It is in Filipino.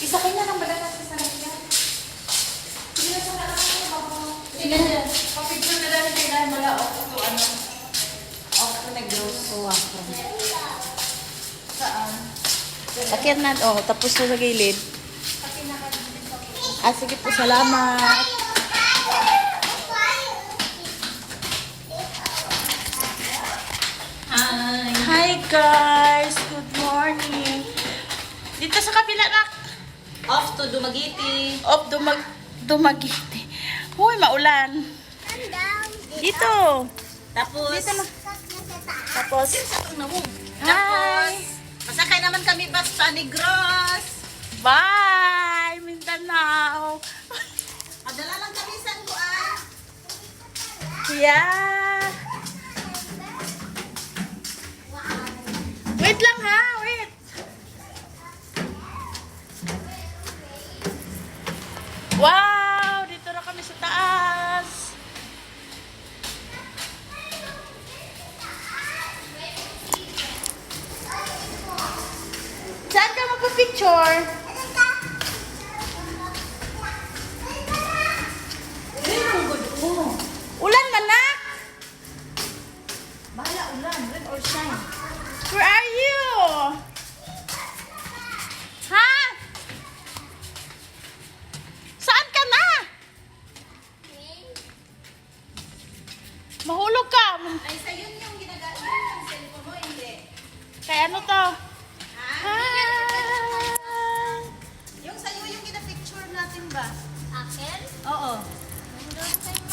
Isakay na lang bala natin sa nangyay. Sige na sa nalang ako. Sige na. Papicture na lang kayo dahil mala off to ano. Off to negros. Oo, ako. Saan? Akyat na, oh, tapos na sa gilid. Ah, sige po, salamat. Hi. Hi guys, good morning. Dito sa kabila na. Off to Dumaguete. Op, dumagiti. Huy, maulan. Dito. Tapos, Dito na. Tapos, Tapos, hi. masakay naman kami bus pa Negros. Bye, Mindanao. Padala lang kami sa Guan. Yeah. Wait lang ha, wait. Wow, dito na kami sa taas. Saan ka magpa-picture? Ulan man na. Bahala ulan, rain or shine. Where are you? Ha? Saan ka na? Mahulog ka. Ay, sa yun yung ginagamit yung cellphone mo, hindi. Kaya ano to? Ha? Hi. Yung sa'yo yung gina-picture natin ba? Akin? Oo. Nandun kayo